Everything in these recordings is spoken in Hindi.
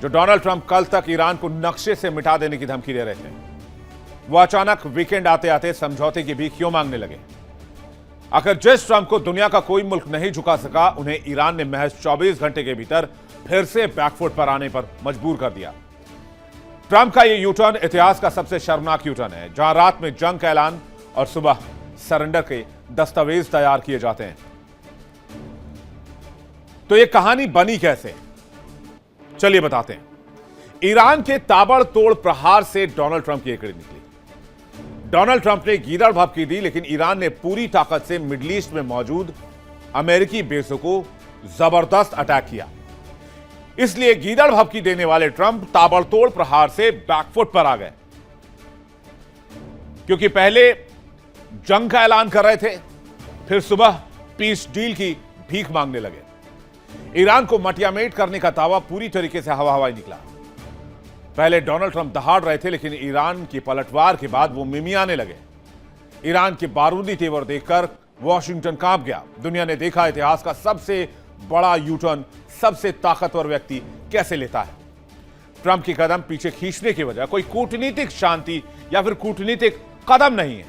जो डोनाल्ड ट्रंप कल तक ईरान को नक्शे से मिटा देने की धमकी दे रहे थे, वो अचानक वीकेंड आते आते समझौते की भी क्यों मांगने लगे? आखिर जिस ट्रंप को दुनिया का कोई मुल्क नहीं झुका सका, उन्हें ईरान ने महज 24 घंटे के भीतर फिर से बैकफुट पर आने पर मजबूर कर दिया। ट्रंप का यह यूटर्न इतिहास का सबसे शर्मनाक यूटर्न है, जहां रात में जंग का ऐलान और सुबह सरेंडर के दस्तावेज तैयार किए जाते हैं। तो यह कहानी बनी कैसे, चलिए बताते हैं। ईरान के ताबड़तोड़ प्रहार से डोनाल्ड ट्रंप की एकड़ी निकली। डोनाल्ड ट्रंप ने गीदड़ भभकी दी, लेकिन ईरान ने पूरी ताकत से मिडिल ईस्ट में मौजूद अमेरिकी बेसों को जबरदस्त अटैक किया। इसलिए गीदड़ भभकी देने वाले ट्रंप ताबड़तोड़ प्रहार से बैकफुट पर आ गए, क्योंकि पहले जंग का ऐलान कर रहे थे, फिर सुबह पीस डील की भीख मांगने लगे। ईरान को मटियामेट करने का दावा पूरी तरीके से हवा हवाई निकला। पहले डोनाल्ड ट्रंप दहाड़ रहे थे, लेकिन ईरान की पलटवार के बाद वो मिमियाने लगे। ईरान के बारूदी तेवर देखकर वॉशिंगटन कांप गया। दुनिया ने देखा इतिहास का सबसे बड़ा यूटर्न सबसे ताकतवर व्यक्ति कैसे लेता है। ट्रंप की कदम पीछे खींचने की वजह कोई कूटनीतिक शांति या फिर कूटनीतिक कदम नहीं है,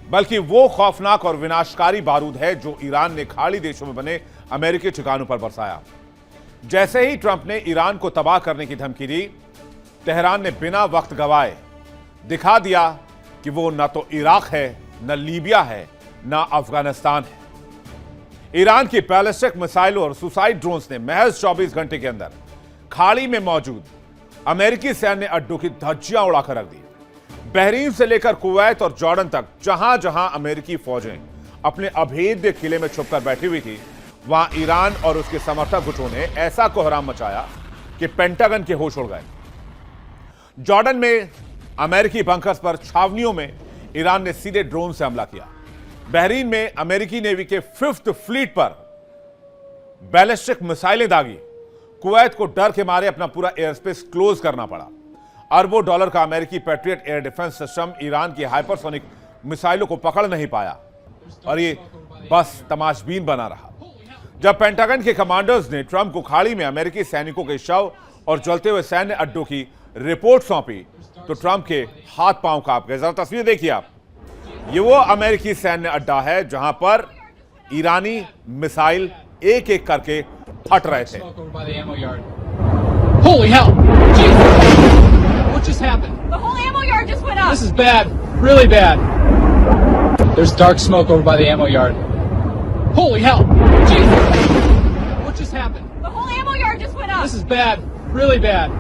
बल्कि वो खौफनाक और विनाशकारी बारूद है जो ईरान ने खाड़ी देशों में बने अमेरिकी ठिकानों पर बरसाया। जैसे ही ट्रंप ने ईरान को तबाह करने की धमकी दी, तेहरान ने बिना वक्त गवाए दिखा दिया कि वो न तो इराक है, न लीबिया है, न अफगानिस्तान है। ईरान की बैलिस्टिक मिसाइलों और सुसाइड ड्रोन्स ने महज 24 घंटे के अंदर खाड़ी में मौजूद अमेरिकी सैन्य अड्डों की धज्जियां उड़ाकर रख दी। बहरीन से लेकर कुवैत और जॉर्डन तक जहां जहां अमेरिकी फौजें अपने अभेद्य किले में छुपकर बैठी हुई थी, वहां ईरान और उसके समर्थक गुटों ने ऐसा कोहराम मचाया कि पेंटागन के होश उड़ गए। जॉर्डन में अमेरिकी बंकर्स पर छावनियों में ईरान ने सीधे ड्रोन से हमला किया। बहरीन में अमेरिकी नेवी के 5th फ्लीट पर बैलिस्टिक मिसाइलें दागी। कुवैत को डर के मारे अपना पूरा एयर स्पेस क्लोज करना पड़ा। अरबों डॉलर का अमेरिकी patriot air defence system Iran की हाइपरसोनिक मिसाइलों को पकड़ नहीं पाया और ये बस तमाशबीन बना रहा। जब पेंटागन के कमांडर्स ने ट्रंप को खाड़ी में अमेरिकी सैनिकों के शव और जलते हुए सैन्य अड्डों की रिपोर्ट सौंपी, तो ट्रंप के हाथ पांव कांप गए। जरा तस्वीर देखिए आप, ये वो अमेरिकी सैन्य अड्डा है जहां पर ईरानी मिसाइल एक एक करके फट रहे थे। Holy hell! Jesus! What just happened? The whole ammo yard just went up. This is bad. Really bad. There's dark smoke over by the ammo yard. Holy hell! Jesus! What just happened? The whole ammo yard just went up. This is bad. Really bad.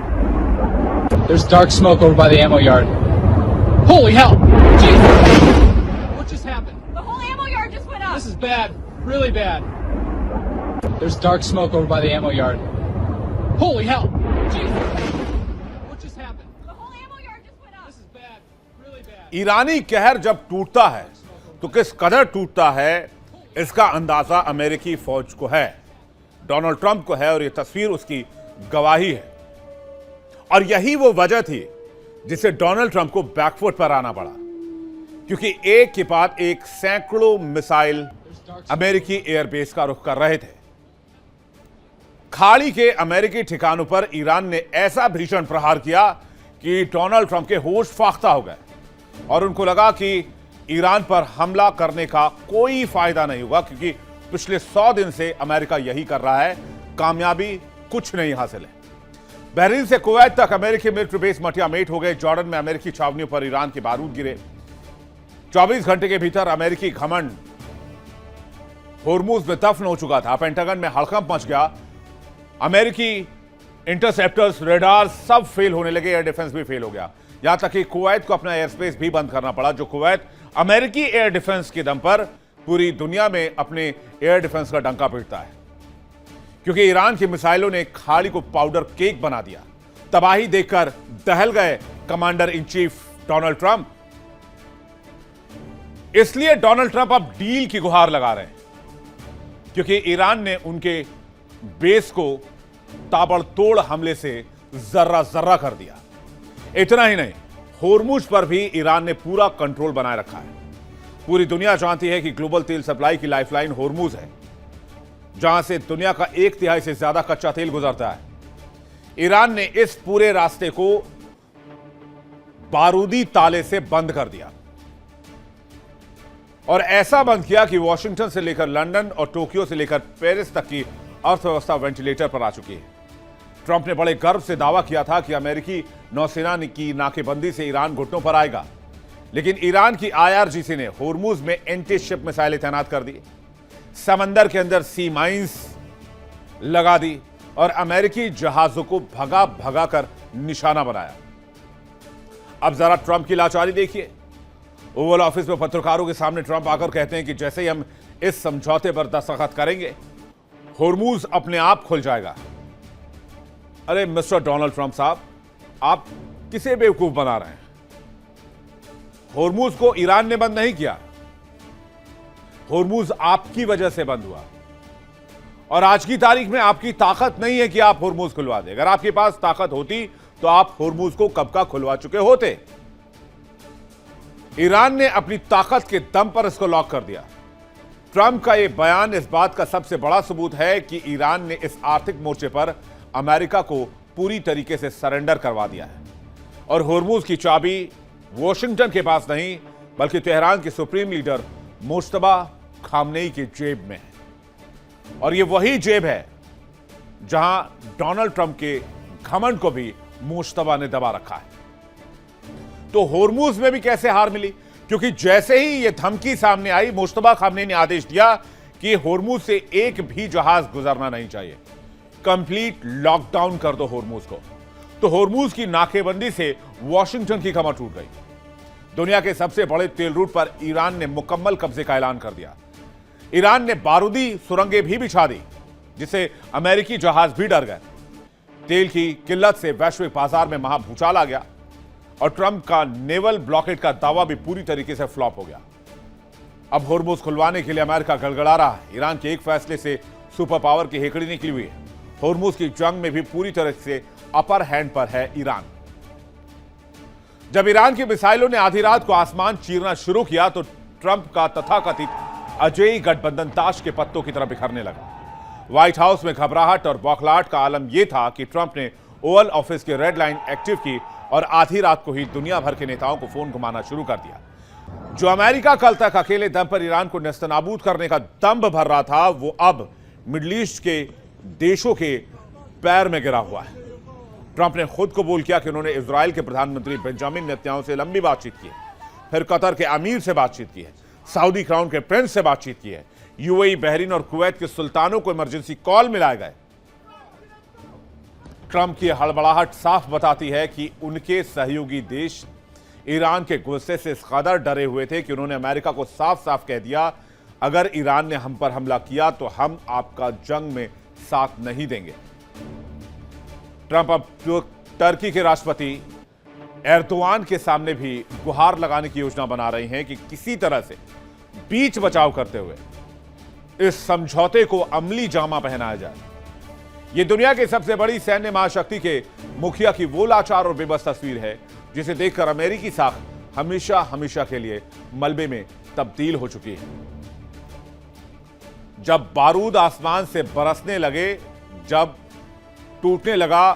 There's dark smoke over by the ammo yard. Holy hell! Jesus! What just happened? The whole ammo yard just went up. This is bad. Really bad. There's dark smoke over by the ammo yard. Holy hell! Jesus! What just happened? The whole ammo yard just went up. This is bad. Really bad. ईरानी कहर जब टूटता है तो किस कदर टूटता है, इसका अंदाजा अमेरिकी फौज को है, डोनाल्ड ट्रंप को है, और यह तस्वीर उसकी गवाही है। और यही वो वजह थी जिसे डोनाल्ड ट्रंप को बैकफुट पर आना पड़ा, क्योंकि एक के बाद एक सैकड़ों मिसाइल अमेरिकी एयरबेस का रुख कर रहे थे। खाड़ी के अमेरिकी ठिकानों पर ईरान ने ऐसा भीषण प्रहार किया कि डोनाल्ड ट्रंप के होश फाख्ता हो गए और उनको लगा कि ईरान पर हमला करने का कोई फायदा नहीं होगा, क्योंकि पिछले 100 दिन से अमेरिका यही कर रहा है, कामयाबी कुछ नहीं हासिल है। बहरीन से कुवैत तक अमेरिकी मिलिट्री बेस मटियामेट हो गए। जॉर्डन में अमेरिकी छावनियों पर ईरान के बारूद गिरे। 24 घंटे के भीतर अमेरिकी घमंड होर्मुज में दफन हो चुका था। पेंटागन में हड़कंप मच गया। अमेरिकी इंटरसेप्टर्स, रेडार सब फेल होने लगे, एयर डिफेंस भी फेल हो गया। यहां तक कि कुवैत को अपना एयर स्पेस भी बंद करना पड़ा, जो कुवैत अमेरिकी एयर डिफेंस के दम पर पूरी दुनिया में अपने एयर डिफेंस का डंका पीटता है, क्योंकि ईरान की मिसाइलों ने खाड़ी को पाउडर केक बना दिया। तबाही देखकर दहल गए commander in chief Donald Trump. इसलिए डोनाल्ड ट्रंप अब डील की गुहार लगा रहे हैं, क्योंकि ईरान ने उनके बेस को ताबड़तोड़ हमले से जर्रा जर्रा कर दिया। इतना ही नहीं, होर्मुज पर भी ईरान ने पूरा कंट्रोल बनाए रखा है। पूरी दुनिया जानती है कि ग्लोबल तेल सप्लाई की लाइफलाइन होर्मुज है, जहां से दुनिया का 1/3 से ज्यादा कच्चा तेल गुजरता है। ईरान ने इस पूरे रास्ते को बारूदी ताले से बंद कर दिया और ऐसा बंद किया कि वॉशिंगटन से लेकर लंदन और टोक्यो से लेकर पेरिस तक की अर्थव्यवस्था वेंटिलेटर पर आ चुकी है। ट्रंप ने बड़े गर्व से दावा किया था कि अमेरिकी नौसेना की नाकेबंदी से ईरान घुटनों पर आएगा, लेकिन ईरान की IRGC ने होर्मुज में एंटी शिप मिसाइलें तैनात कर दी, समंदर के अंदर सी माइंस लगा दी और अमेरिकी जहाजों को भगा भगा कर निशाना बनाया। अब जरा ट्रंप की लाचारी देखिए। ओवल ऑफिस में पत्रकारों के सामने ट्रंप आकर कहते हैं कि जैसे ही हम इस समझौते पर दस्तखत करेंगे, होर्मुज अपने आप खुल जाएगा। अरे मिस्टर डोनाल्ड ट्रंप साहब, आप किसे बेवकूफ बना रहे हैं? होर्मुज को ईरान ने बंद नहीं किया, होर्मुज आपकी वजह से बंद हुआ और आज की तारीख में आपकी ताकत नहीं है कि आप होर्मुज खुलवा दें। अगर आपके पास ताकत होती तो आप होर्मुज को कब का खुलवा चुके होते। ईरान ने अपनी ताकत के दम पर इसको लॉक कर दिया। ट्रंप का यह बयान इस बात का सबसे बड़ा सबूत है कि ईरान ने इस आर्थिक मोर्चे पर अमेरिका को पूरी तरीके से सरेंडर करवा दिया है और होर्मुज की चाबी वॉशिंगटन के पास नहीं बल्कि तेहरान के सुप्रीम लीडर मुश्तबा खामनेई की जेब में है। और यह वही जेब है जहां डोनाल्ड ट्रंप के घमंड को भी मुश्तबा ने दबा रखा है। तो होर्मुज में भी कैसे हार मिली? क्योंकि जैसे ही यह धमकी सामने आई, मुश्तबा खामनेई ने आदेश दिया कि होर्मुज से एक भी जहाज गुजरना नहीं चाहिए, कंप्लीट लॉकडाउन कर दो होर्मुज को। तो होर्मुज की नाकेबंदी से वॉशिंगटन की कमर टूट गई। दुनिया के सबसे बड़े तेल रूट पर ईरान ने मुकम्मल कब्जे का ऐलान कर दिया। ईरान ने बारूदी सुरंगें भी बिछा दी, जिससे अमेरिकी जहाज भी डर गए। तेल की किल्लत से वैश्विक बाजार में महाभूचाल आ गया और ट्रंप का नेवल ब्लॉकेट का दावा भी पूरी तरीके से फ्लॉप हो गया। अब होर्मुज खुलवाने के लिए अमेरिका गड़गड़ा रहा है। ईरान के एक फैसले से सुपर पावर की हेकड़ी निकली हुई है। होर्मुज की जंग में भी पूरी तरह से अपर हैंड पर है ईरान। जब ईरान की मिसाइलों ने आधी रात को आसमान चीरना शुरू किया तो ट्रंप का तथाकथित अजेय गठबंधन ताश के पत्तों की तरह बिखरने लगा। व्हाइट हाउस में घबराहट और बौखलाहट का आलम यह था कि ट्रंप ने ओवल ऑफिस की रेड लाइन एक्टिव की और आधी रात को ही दुनिया भर के नेताओं को फोन घुमाना शुरू कर दिया। जो अमेरिका कल तक अकेले दम पर ईरान को नेस्तनाबूद करने का दंभ भर रहा था, वो अब मिडिल ईस्ट के देशों के पैर में गिरा हुआ है। ट्रंप ने खुद कबूल किया कि उन्होंने इजराइल के प्रधानमंत्री बेंजामिन नेतन्याहू से लंबी बातचीत की है, फिर कतर के अमीर से बातचीत की है, सऊदी क्राउन के प्रिंस से बातचीत की है, यूएई, बहरीन और कुवैत के सुल्तानों को इमरजेंसी कॉल मिलाए गए। ट्रंप की हड़बड़ाहट साफ बताती है कि उनके सहयोगी देश ईरान के गुस्से से इस कदर डरे हुए थे कि उन्होंने अमेरिका को साफ साफ कह दिया, अगर ईरान ने हम पर हमला किया तो हम आपका जंग में साथ नहीं देंगे। ट्रंप अब टर्की के राष्ट्रपति एर्दोआन के सामने भी गुहार लगाने की योजना बना रहे हैं कि किसी तरह से बीच बचाव करते हुए इस समझौते को अमली जामा पहनाया जाए। यह दुनिया की सबसे बड़ी सैन्य महाशक्ति के मुखिया की वो लाचार और बेबस तस्वीर है जिसे देखकर अमेरिकी साख हमेशा हमेशा के लिए मलबे में तब्दील हो चुकी है। जब बारूद आसमान से बरसने लगे, जब टूटने लगा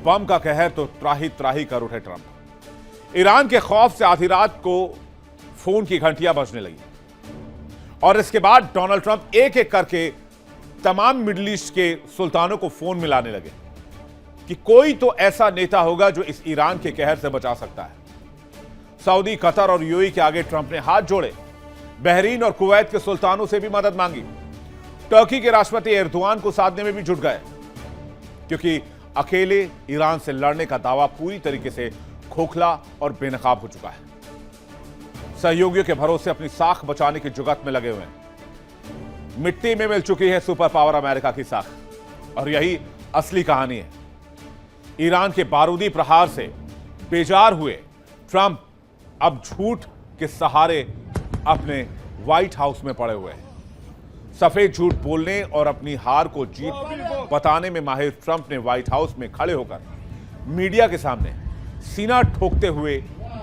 बम का कहर, तो त्राही त्राही कर उठे ट्रंप। ईरान के खौफ से आधी रात को फोन की घंटियां बजने लगी और इसके बाद डोनाल्ड ट्रंप एक एक करके तमाम मिडिल ईस्ट के सुल्तानों को फोन मिलाने लगे कि कोई तो ऐसा नेता होगा जो इस ईरान के कहर से बचा सकता है। सऊदी, कतर और यूएई के आगे ट्रंप ने हाथ जोड़े। बहरीन और कुवैत के सुल्तानों से भी मदद मांगी। टर्की के राष्ट्रपति एर्दोआन को साधने में भी जुट गए, क्योंकि अकेले ईरान से लड़ने का दावा पूरी तरीके से खोखला और बेनकाब हो चुका है। सहयोगियों के भरोसे अपनी साख बचाने की जुगत में लगे हुए हैं। मिट्टी में मिल चुकी है सुपर पावर अमेरिका की साख, और यही असली कहानी है। ईरान के बारूदी प्रहार से बेजार हुए ट्रंप अब झूठ के सहारे अपने व्हाइट हाउस में पड़े हुए हैं। सफेद झूठ बोलने और अपनी हार को जीत बताने में माहिर ट्रंप ने व्हाइट हाउस में खड़े होकर मीडिया के सामने सीना ठोकते हुए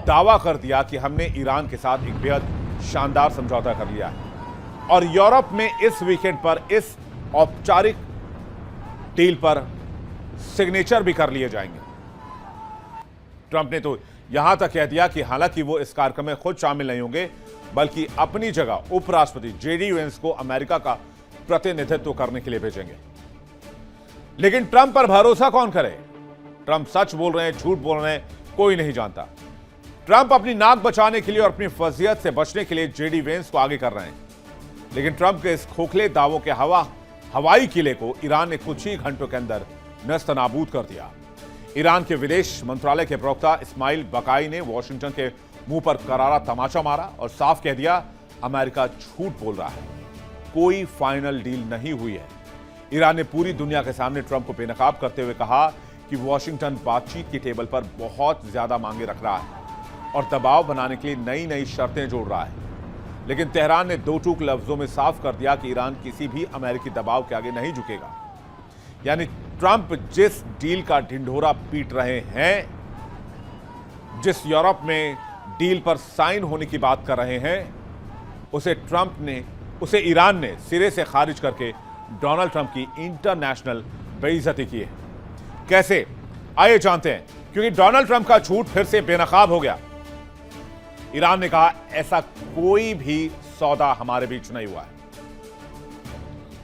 दावा कर दिया कि हमने ईरान के साथ एक बेहद शानदार समझौता कर लिया है और यूरोप में इस वीकेंड पर इस औपचारिक डील पर सिग्नेचर भी कर लिए जाएंगे। ट्रंप ने तो यहां तक कह दिया कि हालांकि वो इस कार्यक्रम में खुद शामिल नहीं होंगे, बल्कि अपनी जगह उपराष्ट्रपति जेडी वेंस को अमेरिका का प्रतिनिधित्व करने के लिए भेजेंगे। लेकिन ट्रंप पर भरोसा कौन करे? ट्रंप सच बोल रहे हैं, झूठ बोल रहे हैं, कोई नहीं जानता। ट्रंप अपनी नाक बचाने के लिए और अपनी फजीयत से बचने के लिए जेडी वेंस को आगे कर रहे हैं। लेकिन ट्रंप के इस खोखले दावों के हवाई किले को ईरान ने कुछ ही घंटों के अंदर नस्तनाबूद कर दिया। ईरान के विदेश मंत्रालय के प्रवक्ता इस्माइल बकाई ने वॉशिंगटन के मुंह पर करारा तमाचा मारा और साफ कह दिया, अमेरिका झूठ बोल रहा है, कोई फाइनल डील नहीं हुई है। ईरान ने पूरी दुनिया के सामने ट्रंप को बेनकाब करते हुए कहा कि वॉशिंगटन बातचीत की टेबल पर बहुत ज्यादा मांगे रख रहा है और दबाव बनाने के लिए नई नई शर्तें जोड़ रहा है। लेकिन तेहरान ने दो टूक लफ्जों में साफ कर दिया कि ईरान किसी भी अमेरिकी दबाव के आगे नहीं झुकेगा। यानी ट्रंप जिस डील का ढिंढोरा पीट रहे हैं, जिस यूरोप में डील पर साइन होने की बात कर रहे हैं, उसे ईरान ने सिरे से खारिज करके डोनाल्ड ट्रंप की इंटरनेशनल बेइज्जती की है। कैसे? आइए जानते हैं। क्योंकि डोनाल्ड ट्रंप का झूठ फिर से बेनकाब हो गया। ईरान ने कहा, ऐसा कोई भी सौदा हमारे बीच नहीं हुआ है।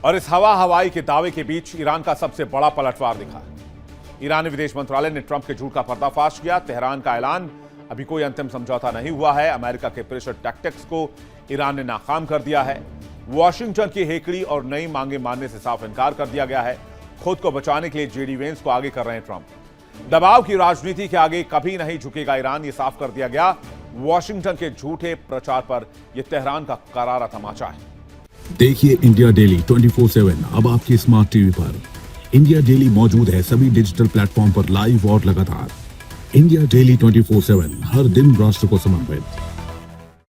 और इस हवाई के दावे के बीच ईरान का सबसे बड़ा पलटवार दिखा। ईरानी विदेश मंत्रालय ने ट्रंप के झूठ का पर्दाफाश किया। तेहरान का ऐलान, अभी कोई अंतिम समझौता नहीं हुआ है। अमेरिका के प्रेशर टैक्टिक्स को ईरान ने नाकाम कर दिया है। वॉशिंगटन की हेकड़ी और नई मांगे मानने से साफ इनकार कर दिया गया है। खुद को बचाने के लिए जेडी वेंस को आगे कर रहे हैं ट्रंप। दबाव की राजनीति के आगे कभी नहीं झुकेगा ईरान, ये साफ कर दिया गया। वॉशिंगटन के झूठे प्रचार पर यह तेहरान का करारा तमाचा है। देखिए इंडिया डेली 24/7 अब आपकी स्मार्ट टीवी पर। इंडिया डेली मौजूद है सभी डिजिटल प्लेटफॉर्म पर लाइव और लगातार। इंडिया डेली 24/7 हर दिन राष्ट्र को समर्पित।